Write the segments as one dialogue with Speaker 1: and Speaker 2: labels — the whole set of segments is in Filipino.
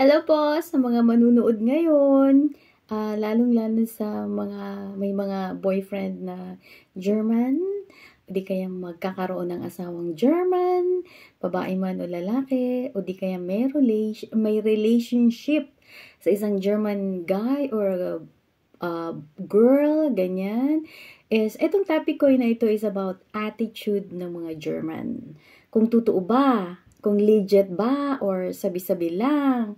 Speaker 1: Hello po sa mga manunood ngayon, lalong-lalo sa mga may mga boyfriend na German, o di kaya magkakaroon ng asawang German, babae man o lalaki, o di kaya may relationship sa isang German guy or girl, ganyan. Itong topic ko na ito is about attitude ng mga German. Kung totoo ba, kung legit ba, or sabi-sabi lang.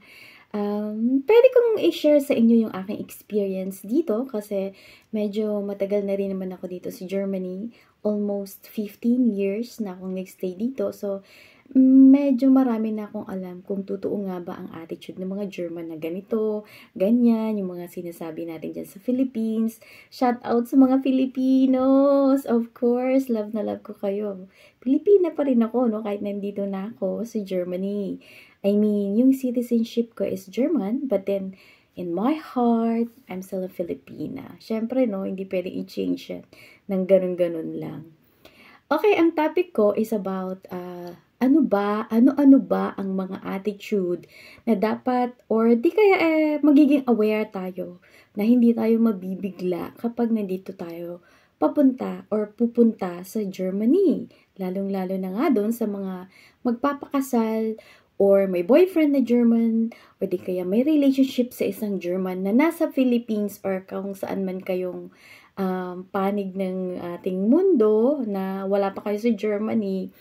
Speaker 1: Pwede kong i-share sa inyo yung aking experience dito kasi medyo matagal na rin naman ako dito sa Germany. Almost 15 years na akong nag-stay dito. So, medyo marami na akong alam kung totoo nga ba ang attitude ng mga German na ganito, ganyan, yung mga sinasabi natin dyan sa Philippines. Shout out sa mga Filipinos! Of course, love na love ko kayo. Pilipina pa rin ako, no? Kahit nandito na ako sa Germany. I mean, yung citizenship ko is German, but then, in my heart, I'm still a Filipina. Siyempre, no, hindi pwedeng i-change yan ng ganun-ganun lang. Okay, ang topic ko is about ano ba ang mga attitude na dapat or di kaya magiging aware tayo na hindi tayo mabibigla kapag nandito tayo papunta or pupunta sa Germany. Lalong-lalo na nga doon sa mga magpapakasal or may boyfriend na German or di kaya may relationship sa isang German na nasa Philippines or kung saan man kayong panig ng ating mundo na wala pa kayo sa Germany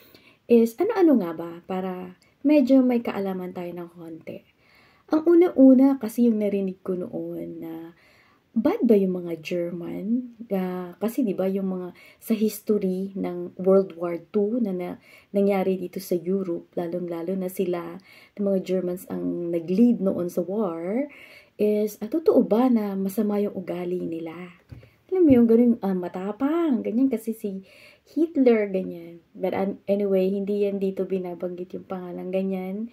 Speaker 1: is ano-ano nga ba para medyo may kaalaman tayo ng konti. Ang una-una kasi yung narinig ko noon na bad ba yung mga German? Kasi 'di ba yung mga sa history ng World War II na nangyari dito sa Europe, lalong-lalo na sila, ng mga Germans ang nag-lead noon sa war, is totoo ba na masama yung ugali nila? Alam mo yung ganun, matapang, ganyan kasi si Hitler, ganyan. But anyway, hindi yan dito binabanggit yung pangalan, ganyan.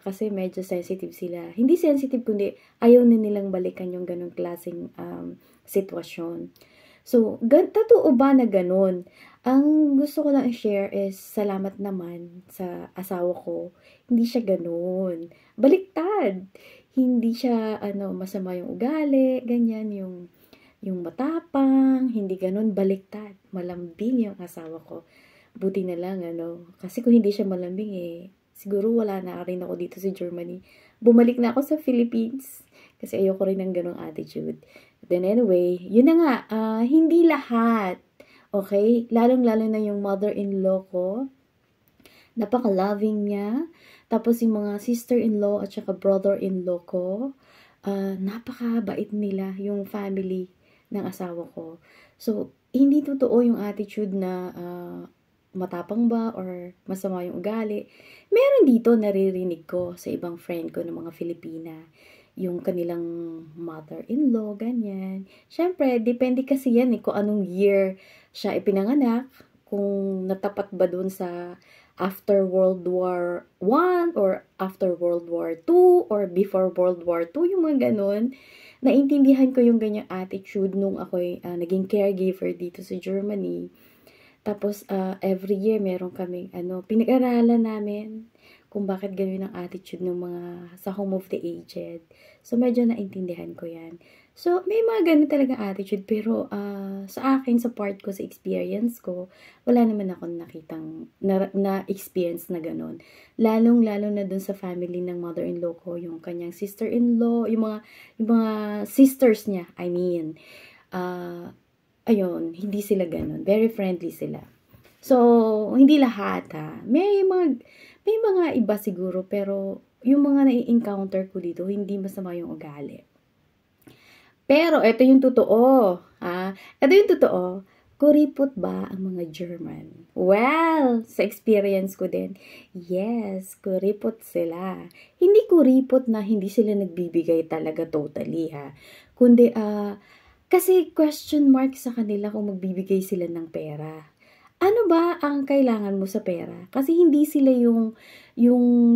Speaker 1: Kasi medyo sensitive sila. Hindi sensitive, kundi ayaw na nilang balikan yung ganung klaseng sitwasyon. So, totoo ba na ganun? Ang gusto ko lang i-share is salamat naman sa asawa ko. Hindi siya ganun. Baliktad. Hindi siya masama yung ugali, ganyan yung matapang, hindi ganun, baliktad. Malambing yung asawa ko. Buti na lang, kasi kung hindi siya malambing siguro wala na rin ako dito sa Germany. Bumalik na ako sa Philippines kasi ayoko rin ng ganung attitude. Then anyway, yun na nga, hindi lahat, okay? Lalong-lalo na yung mother-in-law ko, napaka-loving niya. Tapos yung mga sister-in-law at saka brother-in-law ko, napaka-bait nila, yung family ng asawa ko. So, hindi totoo yung attitude na matapang ba or masama yung ugali. Meron dito naririnig ko sa ibang friend ko ng mga Filipina, yung kanilang mother-in-law, ganyan. Siyempre, depende kasi yan kung anong year siya ipinanganak, kung natapat ba dun sa after World War I or after World War II or before World War II, yung mga ganun. Naintindihan ko yung ganyang attitude nung ako'y naging caregiver dito sa Germany. Tapos, every year meron kaming pinag-aralan namin kung bakit gano'n ang attitude ng mga sa Home of the Aged. So, medyo naintindihan ko yan. So, may mga ganun talaga attitude, pero sa akin, sa part ko, sa experience ko, wala naman akong nakitang na-experience na ganun. Lalong-lalo na dun sa family ng mother-in-law ko, yung kanyang sister-in-law, yung mga sisters niya, I mean. Ayun, hindi sila ganun. Very friendly sila. So, hindi lahat May mga iba siguro, pero yung mga nai-encounter ko dito, hindi masama yung ugali. Pero, ito yung totoo. Ito yung totoo. Kuripot ba ang mga German? Well, sa experience ko din, yes, kuripot sila. Hindi kuripot na hindi sila nagbibigay talaga totally, kundi, kasi question mark sa kanila kung magbibigay sila ng pera. Ano ba ang kailangan mo sa pera? Kasi hindi sila yung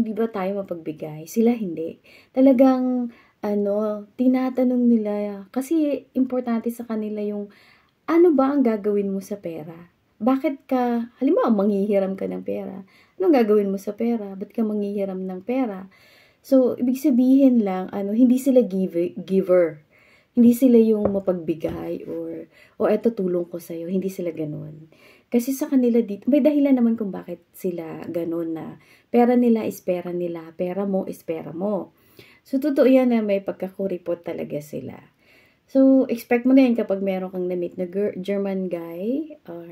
Speaker 1: di ba tayo mapagbigay? Sila hindi. Talagang, tinatanong nila, kasi importante sa kanila yung, ano ba ang gagawin mo sa pera? Bakit ka, halimbawa, manghihiram ka ng pera. Anong gagawin mo sa pera? Ba't ka manghihiram ng pera? So, ibig sabihin lang, hindi sila giver. Hindi sila yung mapagbigay o eto tulong ko sa'yo. Hindi sila ganun. Kasi sa kanila dito, may dahilan naman kung bakit sila ganun na pera nila is pera nila, pera mo is pera mo. So, totoo yan na may pagkakuripot talaga sila. So, expect mo na yan kapag meron kang na-meet na German guy or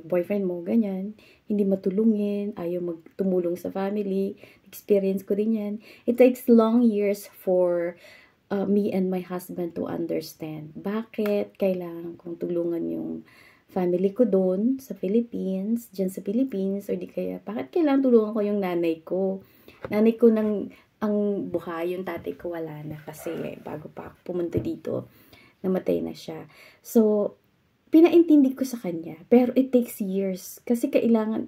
Speaker 1: boyfriend mo, ganyan, hindi matulungin, ayaw magtumulong sa family. Experience ko din yan. It takes long years for me and my husband to understand bakit kailangan kong tulungan yung family ko doon sa Philippines, dyan sa Philippines, or di kaya, bakit kailangan tulungan ko yung nanay ko? Nanay ko ang buhay, yung tatay ko wala na kasi bago pa ako pumunta dito, namatay na siya. So, pinaintindi ko sa kanya. Pero it takes years. Kasi kailangan,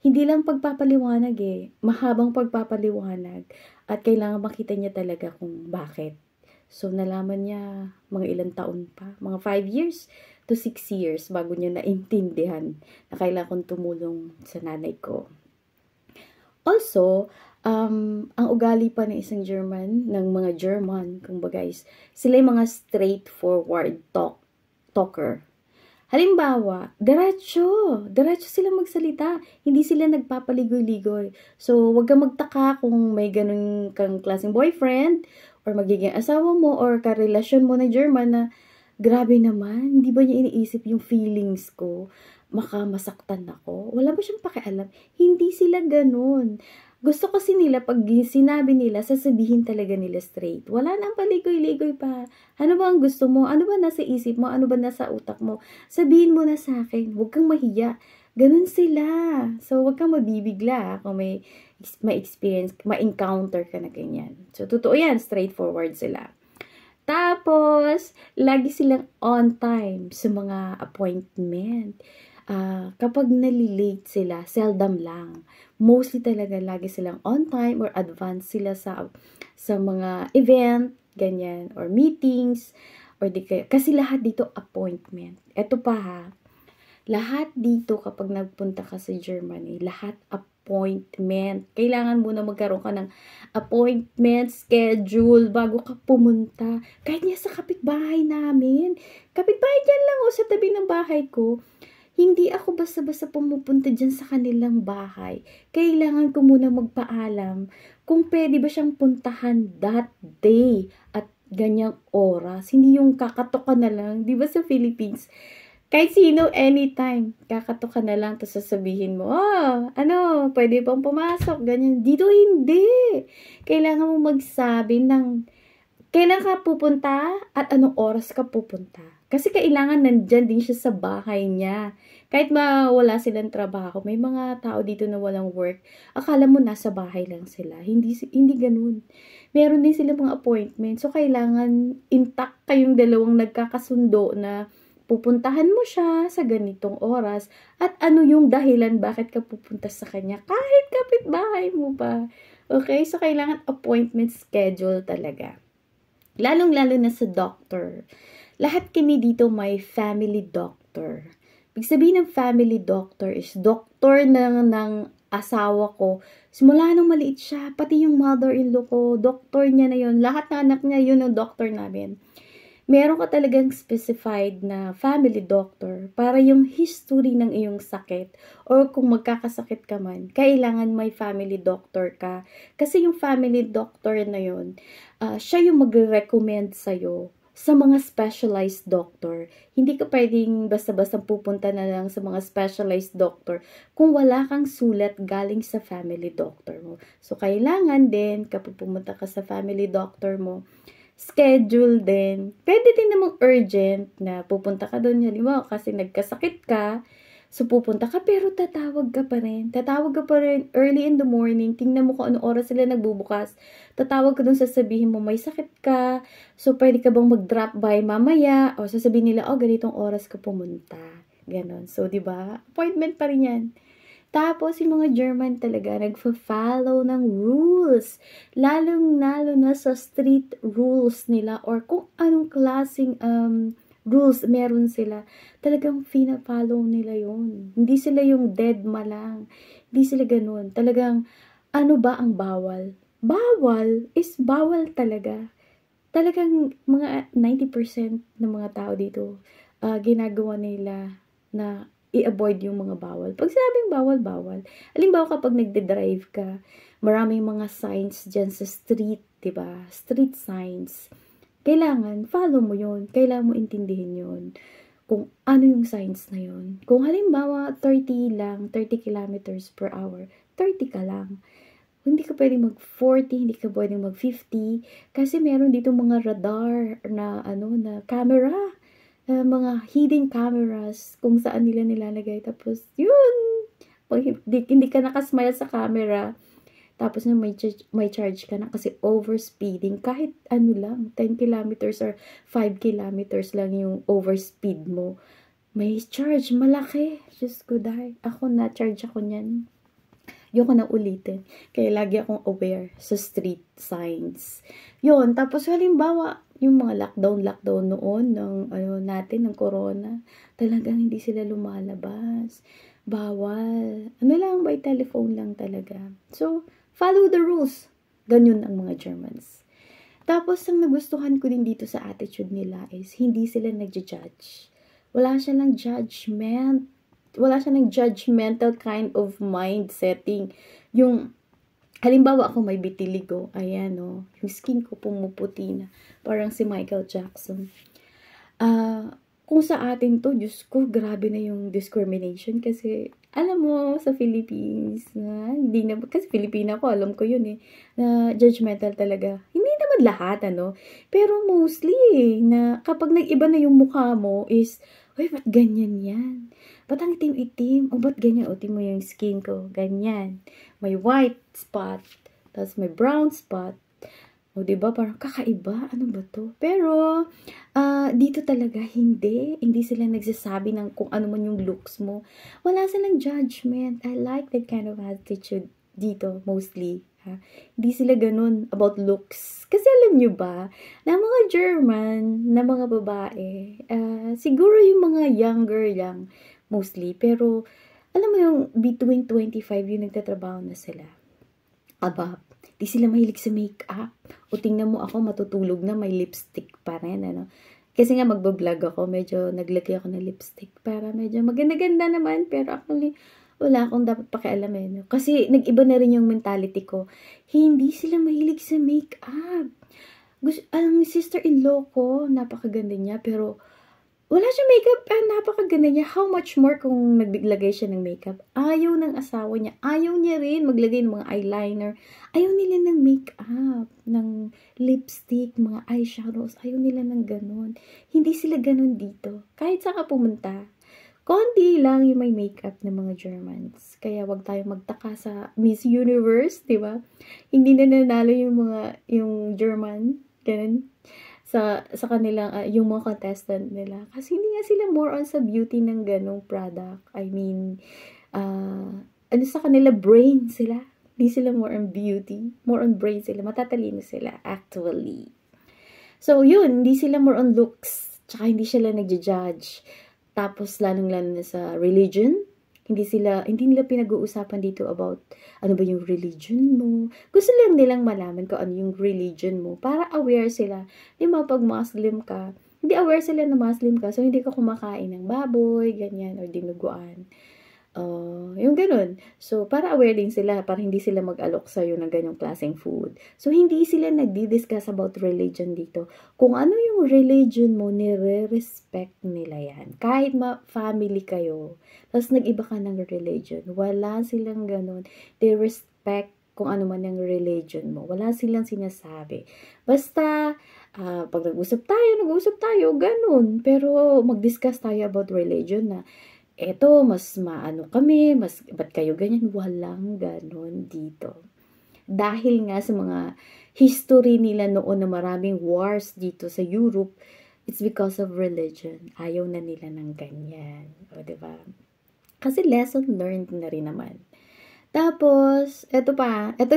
Speaker 1: hindi lang pagpapaliwanag mahabang pagpapaliwanag. At kailangan makita niya talaga kung bakit. So, nalaman niya mga ilang taon pa. Mga 5 years to 6 years bago niya naintindihan na kailangan kong tumulong sa nanay ko. Also, ang ugali pa ng isang German, ng mga German, kumbaga guys, sila yung mga straightforward talker. Halimbawa, diretso sila magsalita. Hindi sila nagpapaligoy-ligoy. So, wag kang magtaka kung may ganun kang klaseng boyfriend or magiging asawa mo or karelasyon mo na German na grabe naman, hindi ba niya iniisip yung feelings ko? Masaktan ako? Wala ba siyang pakialam? Hindi sila ganun. Gusto kasi nila, pag sinabi nila, sasabihin talaga nila straight. Wala nang paligoy-ligoy pa. Ano ba ang gusto mo? Ano ba nasa isip mo? Ano ba nasa utak mo? Sabihin mo na sa akin. Huwag kang mahiya. Ganun sila. So, huwag kang mabibigla kung may experience, ma-encounter ka na ganyan. So, totoo yan. Straightforward sila. Tapos, lagi silang on time sa mga appointment. Kapag nalilate sila, seldom lang. Mostly talaga lagi silang on time or advance sila sa mga event, ganyan, or meetings, or di kaya, kasi lahat dito appointment. Ito pa ha, lahat dito kapag nagpunta ka sa Germany, lahat appointment. Kailangan muna magkaroon ka ng appointment schedule bago ka pumunta. Kahit niya sa kapitbahay namin. Kapitbahay dyan lang sa tabi ng bahay ko. Hindi ako basta-basta pumupunta dyan sa kanilang bahay. Kailangan ko muna magpaalam kung pwede ba siyang puntahan that day at ganyang oras. Hindi yung kakatok ka na lang. Di ba sa Philippines, kahit sino, anytime, kakatok ka na lang, tapos sasabihin mo, pwede bang pumasok, ganyan. Dito hindi. Kailangan mo magsabi ng, kailan ka pupunta at anong oras ka pupunta. Kasi kailangan nandyan din siya sa bahay niya. Kahit wala silang trabaho, may mga tao dito na walang work, akala mo nasa bahay lang sila. Hindi ganun. Meron din silang mga appointment. So, kailangan intact kayong dalawang nagkakasundo na pupuntahan mo siya sa ganitong oras at ano yung dahilan bakit ka pupunta sa kanya kahit kapitbahay mo pa. Okay? So, kailangan appointment schedule talaga. Lalong-lalo na sa doctor. Lahat kami dito may family doctor. Ibig sabihin ng family doctor is doctor ng asawa ko. Simula nung maliit siya, pati yung mother-in-law ko, doctor niya na yun. Lahat ng anak niya, yun ang doctor namin. Meron ka talagang specified na family doctor para yung history ng iyong sakit or kung magkakasakit ka man, kailangan may family doctor ka. Kasi yung family doctor na yun, siya yung magre-recommend sa'yo sa mga specialized doctor. Hindi ka pwedeng basta-basta pupunta na lang sa mga specialized doctor kung wala kang sulat galing sa family doctor mo. So, kailangan din kapag pumunta ka sa family doctor mo, schedule din. Pwede din namang urgent na pupunta ka doon. Halimbawa, kasi nagkasakit ka, so pupunta ka, pero tatawag ka pa rin. Tatawag ka pa rin early in the morning. Tingnan mo kung anong oras sila nagbubukas. Tatawag ka doon, sasabihin mo may sakit ka. So, pwede ka bang mag-drop by mamaya? O sasabihin nila, ganitong oras ka pumunta. Ganon. So, di ba? Appointment pa rin yan. Tapos, yung mga German talaga, nagfa-follow ng rules. Lalong-lalo na sa street rules nila or kung anong klaseng rules meron sila. Talagang fina-follow nila yun. Hindi sila yung dead ma lang. Hindi sila ganun. Talagang, ano ba ang bawal? bawal is bawal talaga. Talagang mga 90% ng mga tao dito, ginagawa nila na i-avoid yung mga bawal. Pag sinabing bawal, bawal. Halimbawa kapag nagde-drive ka, maraming mga signs dyan sa street, 'di ba? Street signs. Kailangan follow mo 'yon. Kailangan mo intindihin 'yon. Kung ano yung signs na 'yon. Kung halimbawa 30 lang, 30 kilometers per hour, 30 ka lang. Hindi ka pwedeng mag-40, hindi ka pwedeng mag-50 kasi meron dito mga radar na na camera, mga hidden cameras kung saan nila nilalagay. Tapos yun, pag hindi ka nakasmile sa camera, tapos na may charge ka na kasi overspeeding. Kahit lang, 10 kilometers or 5 kilometers lang yung overspeed mo. May charge, malaki. Diyos ko, dahil ako na-charge ako niyan. Yung ko na ulitin. Kaya lagi akong aware sa street signs. Yun. Tapos halimbawa, yung mga lockdown noon ng natin, ng corona, talagang hindi sila lumalabas. Bawal. Lang, by telephone lang talaga. So, follow the rules. Ganyan ang mga Germans. Tapos, ang nagustuhan ko din dito sa attitude nila is, hindi sila nagja-judge. Wala silang judgment. Wala siyang judgmental kind of mind setting. Yung, halimbawa ako may vitiligo, ayan yung skin ko pumuputi na, parang si Michael Jackson. Kung sa atin to, Diyos ko, grabe na yung discrimination kasi, alam mo, sa Philippines, hindi na, kasi Filipina ko, alam ko yun na judgmental talaga. Hindi naman lahat, pero mostly, na kapag nag-iba na yung mukha mo is, uy, ba't ganyan yan? Ba't ang itim-itim? O ba't ganyan? O, mo yung skin ko. Ganyan. May white spot. Tapos may brown spot. O, diba? Parang kakaiba. Ano ba to? Pero, dito talaga, hindi. Hindi sila nagsasabi ng kung ano man yung looks mo. Wala silang judgment. I like that kind of attitude dito, mostly. Hindi sila ganun about looks. Kasi alam nyo ba, na mga German, na mga babae, siguro yung mga younger lang, mostly. Pero, alam mo yung between 25 yung nagtatrabaho na sila. Aba, di sila mahilig sa makeup. O tingnan mo ako, matutulog na, may lipstick pa rin, Kasi nga magbablog ako, medyo naglagay ako ng lipstick para medyo maganda-ganda naman. Pero actually, wala akong dapat pakialamin. Kasi nag-iba na rin yung mentality ko. Hindi sila mahilig sa makeup. Ang sister-in-law ko, napakaganda niya, pero wala siyang makeup, napakaganda niya. How much more kung naglagay siya ng makeup? Ayaw ng asawa niya. Ayaw niya rin maglagay ng mga eyeliner. Ayaw nila ng makeup, ng lipstick, mga eyeshadows. Ayaw nila ng ganun. Hindi sila ganun dito. Kahit saan ka pumunta, konti lang yung may makeup ng mga Germans. Kaya wag tayong magtaka sa Miss Universe, di ba? Hindi na nanalo yung German, ganun, sa kanilang, yung mga contestant nila. Kasi hindi nga sila more on sa beauty ng ganong product. I mean, sa kanila, brain sila. Hindi sila more on beauty. More on brain sila. Matatalino sila, actually. So, yun, hindi sila more on looks. Tsaka hindi sila nagja-judge. Tapos, lalong-lalo na sa religion, hindi nila pinag-uusapan dito about ano ba yung religion mo. Gusto lang nilang malaman kung ano yung religion mo para aware sila. Di ba, pag Muslim ka, hindi aware sila na Muslim ka, so hindi ka kumakain ng baboy, ganyan, or dinuguan. Yung ganun. So, para aware din sila, para hindi sila mag-alok sa'yo ng ganyang klaseng food. So, hindi sila nagdi-discuss about religion dito. Kung ano yung religion mo, nire-respect nila yan. Kahit family kayo, tapos nag-iba ka ng religion, wala silang ganun. They respect kung ano man yung religion mo. Wala silang sinasabi. Basta, pag nag-usap tayo, ganun. Pero, mag-discuss tayo about religion na, eto, mas maano kami, ba't kayo ganyan? Walang ganon dito. Dahil nga sa mga history nila noon na maraming wars dito sa Europe, it's because of religion. Ayaw na nila ng ganyan. O, diba? Kasi lesson learned na rin naman. Tapos, eto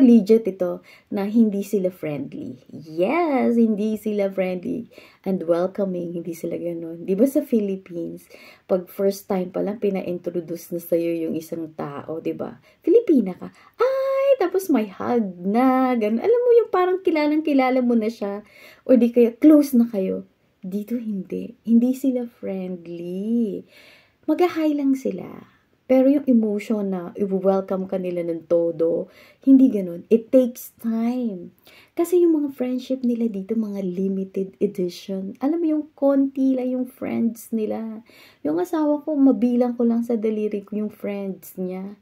Speaker 1: legit ito, na hindi sila friendly. Yes, hindi sila friendly and welcoming, hindi sila ganun. Di ba sa Philippines, pag first time pa lang, pina-introduce na sa'yo yung isang tao, di ba? Filipina ka, ay, tapos may hug na, ganun. Alam mo yung parang kilalang-kilala mo na siya, o di kaya close na kayo. Dito hindi. Hindi sila friendly. Mag-hi lang sila. Pero yung emotion na i-welcome ka nila ng todo, hindi ganun. It takes time. Kasi yung mga friendship nila dito, mga limited edition. Alam mo yung konti lang yung friends nila. Yung asawa ko, mabilang ko lang sa daliri ko yung friends niya.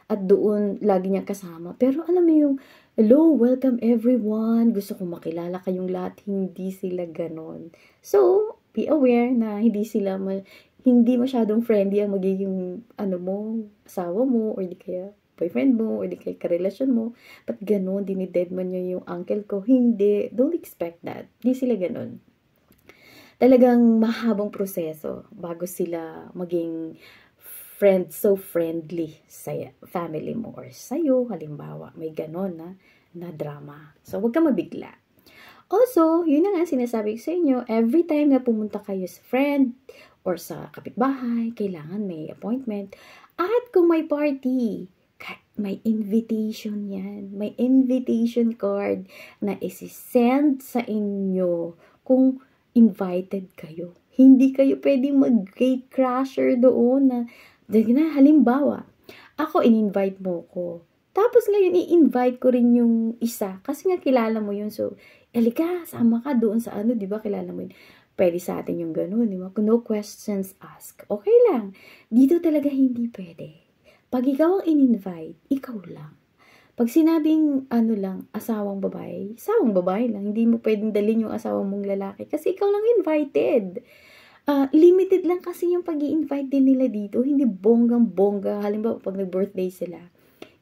Speaker 1: At doon, lagi niya kasama. Pero alam mo yung, hello, welcome everyone. Gusto ko makilala kayong lahat. Hindi sila ganon. So, be aware na hindi masyadong friendly ang magiging asawa mo, or di kaya boyfriend mo, or di kaya karelasyon mo. Ba't ganon, dinidedman niya yung uncle ko? Hindi. Don't expect that. Hindi sila ganon. Talagang mahabang proseso bago sila maging so friendly sa family mo or sa'yo, halimbawa, may ganon na drama. So, huwag ka mabigla. Also, yun na nga sinasabi ko sa inyo, every time na pumunta kayo sa friend or sa kapitbahay, kailangan may appointment. At kung may party, may invitation yan. May invitation card na isi-send sa inyo kung invited kayo. Hindi kayo pwedeng mag-gate crasher doon na halimbawa, ako in-invite mo ko. Tapos ngayon i-invite ko rin yung isa kasi nga kilala mo yun. So, halika, sama ka doon sa di ba? Kilala mo yun. Pwede sa atin yung gano'n, di ba? No questions asked. Okay lang. Dito talaga hindi pwede. Pag ikaw ang in-invite, ikaw lang. Pag sinabing asawang babae lang. Hindi mo pwedeng dalhin yung asawang mong lalaki kasi ikaw lang invited. Limited lang kasi yung pag-i-invite din nila dito. Hindi bonggang-bongga. Halimbawa, pag nag-birthday sila,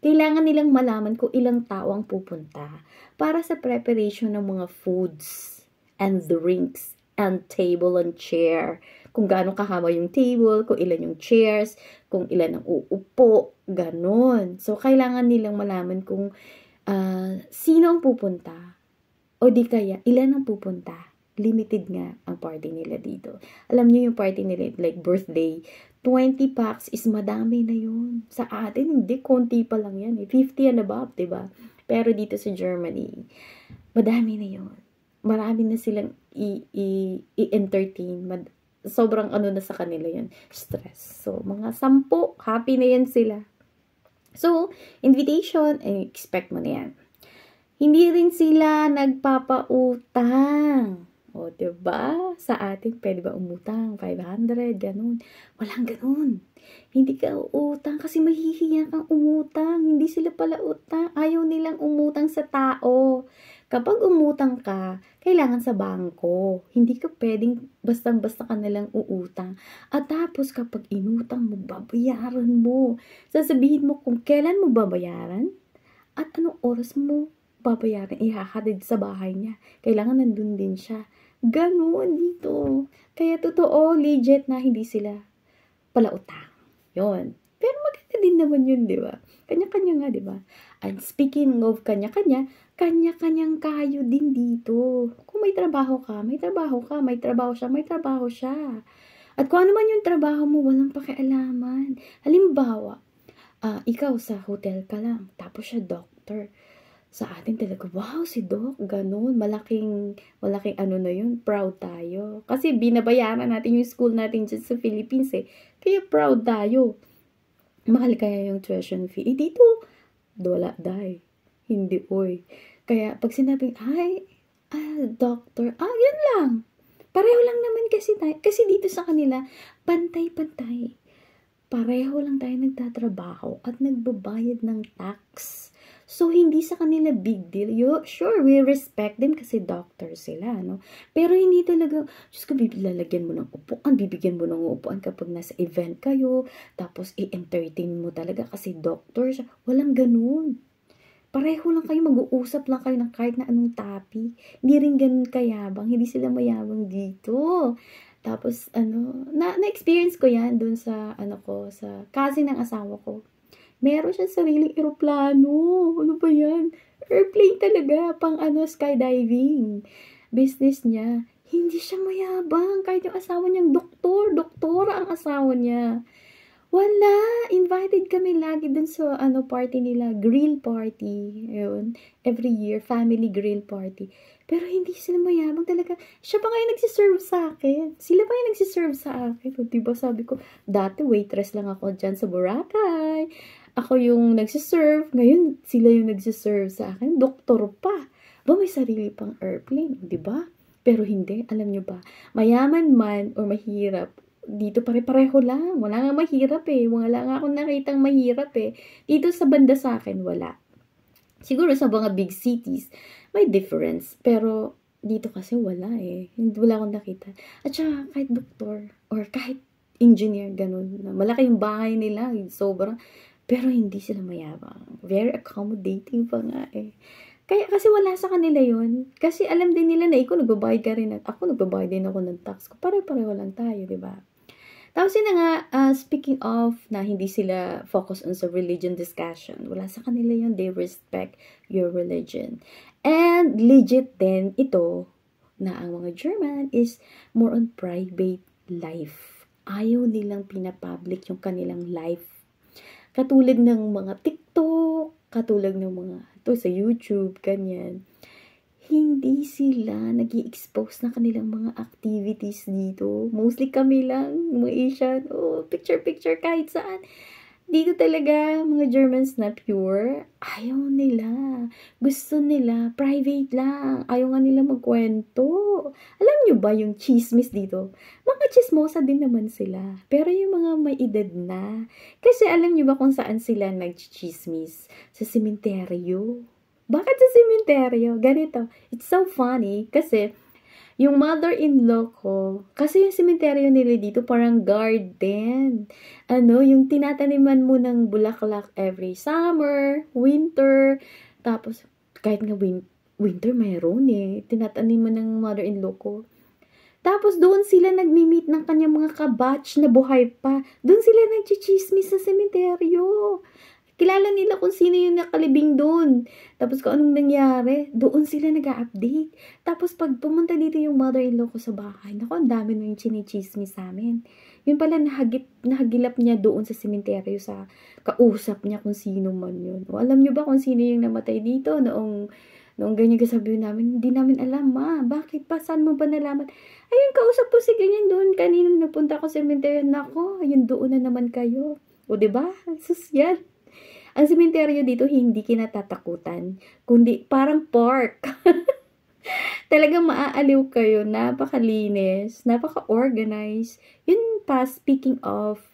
Speaker 1: kailangan nilang malaman kung ilang tao ang pupunta para sa preparation ng mga foods and drinks and table and chair. Kung gaano kahaba yung table, kung ilan yung chairs, kung ilan ang uupo, ganon. So, kailangan nilang malaman kung sino ang pupunta o di kaya ilan ang pupunta. Limited nga ang party nila dito. Alam niyo yung party nila, like birthday, 20 packs is madami na yun. Sa atin, hindi, konti pa lang yan. 50 and above, diba? Pero dito sa Germany, madami na yun. Marami na silang i-entertain. Sobrang na sa kanila yan. Stress. So, mga 10, happy na yan sila. So, invitation, expect mo na yan. Hindi rin sila nagpapautang. O, diba? Sa atin, pwede ba umutang? 500, ganun. Walang ganun. Hindi ka utang kasi mahihiya kang umutang. Hindi sila pala utang. Ayaw nilang umutang sa tao. Kapag umutang ka, kailangan sa bangko. Hindi ka pwedeng bastang-basta ka nalang uutang. At tapos kapag inutang mo, babayaran mo. Sasabihin mo kung kailan mo babayaran at anong oras mo babayaran, ihahatid sa bahay niya. Kailangan nandun din siya. Ganun dito. Kaya totoo, legit na hindi sila pala utang. Yun. Pero maganda din naman yun, di ba? Kanya-kanya nga, di ba? And speaking of kanya-kanya, kanya-kanyang kayo din dito. Kung may trabaho ka, may trabaho ka. May trabaho siya, may trabaho siya. At kung ano man yung trabaho mo, walang pakialaman. Halimbawa, ikaw sa hotel ka lang, tapos siya doctor. Sa atin talaga, wow, si Doc, ganun, malaking na yun, proud tayo. Kasi binabayaran natin yung school natin dyan sa Philippines kaya proud tayo. Mahal kaya yung tuition fee. Dito, wala dahi. Hindi, oy. Kaya pag sinabing, doctor, yun lang. Pareho lang naman kasi tayo. Kasi dito sa kanila, pantay-pantay. Pareho lang tayo nagtatrabaho at nagbabayad ng tax. So, hindi sa kanila big deal. Sure, we respect them kasi doctor sila, no? Pero hindi talaga, Diyos ko, lalagyan mo ng upuan, bibigyan mo ng upuan kapag nasa event kayo, tapos i-entertain mo talaga kasi doctor siya. Walang ganun. Pareho lang kayo, mag-uusap lang kayo ng kahit na anong topic. Hindi rin ganun kayabang, hindi sila mayabang dito. Tapos, na-experience ko yan dun sa, sa cousin ng asawa ko. Meron siya sariling eroplano. Ano ba yan? Airplane talaga. Pang skydiving. Business niya. Hindi siya mayabang. Kahit yung asawa niyang doktora ang asawa niya. Wala, invited kami lagi dun sa party nila, grill party. Ayun, every year, family grill party. Pero hindi sila mayabang talaga. Siya pa nga yung nagsiserve sa akin. Sila pa yung nagsiserve sa akin. O, diba sabi ko, dati waitress lang ako dyan sa Boracay. Ako yung nagsiserve. Ngayon, sila yung nagsiserve sa akin. Doktor pa. Ba, may sarili pang airplane, diba? Pero hindi, alam nyo ba, mayaman man o mahirap, dito pare-pareho lang. Wala nga mahirap eh. Wala nga akong nakitang mahirap eh. Dito sa banda sa akin, wala. Siguro sa mga big cities, may difference. Pero dito kasi wala eh. Wala akong nakita. At saka kahit doktor or kahit engineer, ganun. Malaki yung bahay nila. Sobrang. Pero hindi sila mayabang. Very accommodating pa nga eh. Kaya kasi wala sa kanila yun. Kasi alam din nila na ikaw nagbabayad ka rin at ako nagbabayad din ako ng tax ko. Pare-pareho lang tayo, di ba? Tapos yun na nga, speaking of na hindi sila focus on sa religion discussion, wala sa kanila yun, they respect your religion. And legit din ito, na ang mga German is more on private life. Ayaw nilang pinapublic yung kanilang life. Katulad ng mga TikTok, katulad ng mga, ito sa YouTube, ganyan. Hindi sila nag-i-expose na kanilang mga activities dito. Mostly kami lang, mga Asian, picture-picture kahit saan. Dito talaga, mga Germans na pure, ayaw nila. Gusto nila, private lang. Ayaw nga nila magkwento. Alam nyo ba yung chismis dito? Mga chismosa din naman sila. Pero yung mga may edad na. Kasi alam nyo ba kung saan sila nag-chismis? Sa sementeryo. Bakit sa sementeryo? Ganito. It's so funny kasi yung mother-in-law ko, kasi yung sementeryo nila dito parang garden. Yung tinataniman mo ng bulaklak every summer, winter, tapos kahit nga winter mayroon eh. Tinataniman ng mother-in-law ko. Tapos doon sila nagmi-meet ng kanyang mga kabatch na buhay pa. Doon sila nagchichismis sa sementeryo. Kilala nila kung sino yung nakalibing doon. Tapos kung anong nangyari, doon sila nag-update. Tapos pag pumunta dito yung mother-in-law ko sa bahay, naku, ang dami na yung chinichismis sa amin. Yun pala, nahagilap niya doon sa sementeryo sa kausap niya kung sino man yun. O, alam niyo ba kung sino yung namatay dito noong ganyan kasabihin namin? Hindi namin alam, ma. Bakit pa? Saan mo ba nalaman? Ayun, kausap po si ganyan doon. Kanina napunta ko sa sementeryo. Nako, ayun doon na naman kayo. O, diba? Sosyal. Ang sementeryo dito hindi kinatatakutan, kundi parang park. Talagang maaaliw kayo, napakalinis, napaka-organized. Yun pa, speaking of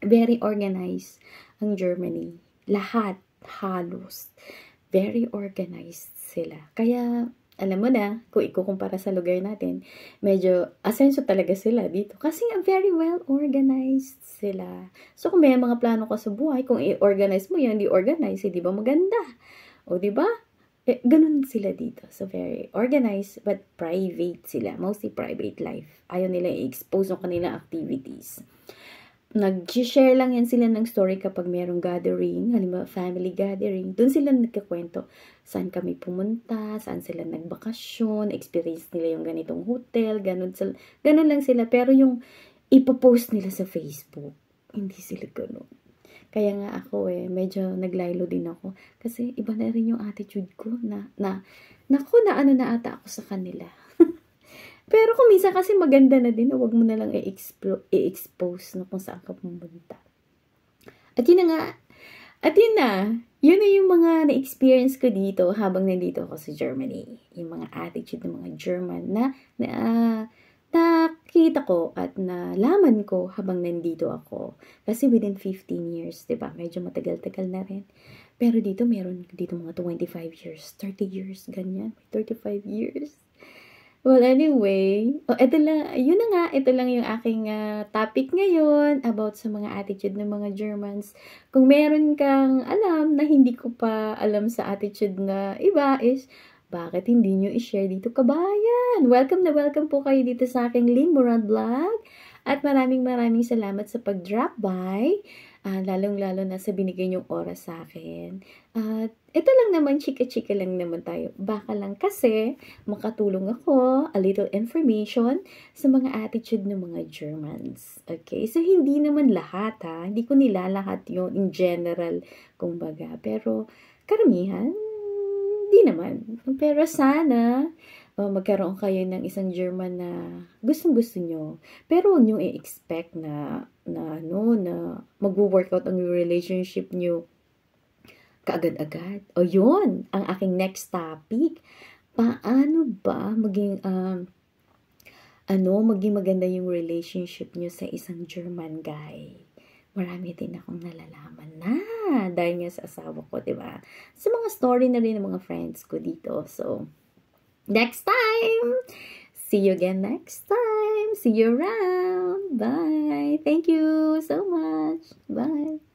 Speaker 1: very organized ang Germany. Lahat, halos, very organized sila. Kaya, alam mo na, kung ikukumpara sa lugar natin, medyo asenso talaga sila dito. Kasi very well organized sila. So, kung may mga plano ka sa buhay, kung i-organize mo yan, di-organize, di ba maganda? O, di ba? Ganun sila dito. So, very organized, but private sila. Mostly private life. Ayaw nila i-expose yung kanilang activities. Nag-share lang yan sila ng story kapag merong gathering, halimbawa family gathering. Doon sila nagkakwento saan kami pumunta, saan sila nagbakasyon, experience nila yung ganitong hotel, ganun lang sila. Pero yung ipopost nila sa Facebook, hindi sila ganun. Kaya nga ako medyo naglaylo din ako. Kasi iba na rin yung attitude ko na ata ako sa kanila. Pero kung minsan kasi maganda na din, huwag mo na lang i-expose na kung saan ka pumunta. At yun na, yun na yung mga na-experience ko dito habang nandito ako sa Germany. Yung mga attitude ng mga German na nakita ko at nalaman ko habang nandito ako. Kasi within 15 years, diba? Medyo matagal-tagal na rin. Pero dito, meron dito mga 25 years, 30 years, ganyan. 35 years. Well, anyway, ito lang yung aking topic ngayon about sa mga attitude ng mga Germans. Kung meron kang alam na hindi ko pa alam sa attitude na iba is, bakit hindi nyo i-share dito, kabayan? Welcome na welcome po kayo dito sa aking Lynn Moran Vlog. At maraming salamat sa pag-drop by. lalong-lalo na sa binigay niyong oras sa akin. At ito lang naman, chika-chika lang naman tayo. Baka lang kasi makatulong ako, a little information sa mga attitude ng mga Germans. Okay? So, hindi naman lahat ha. Hindi ko nilalahat yun in general, kumbaga. Pero, karamihan, hindi naman. Pero sana, magkaroon kayo ng isang German na gustong-gusto nyo. Pero huwag nyo i-expect na mag-workout ang relationship nyo kaagad-agad. O yun, ang aking next topic. Paano ba maging maganda yung relationship nyo sa isang German guy? Marami din akong nalalaman na dahil nga sa asawa ko, diba? Sa mga story na rin ng mga friends ko dito. So, next time! See you again next time! See you around! Bye! Thank you so much! Bye!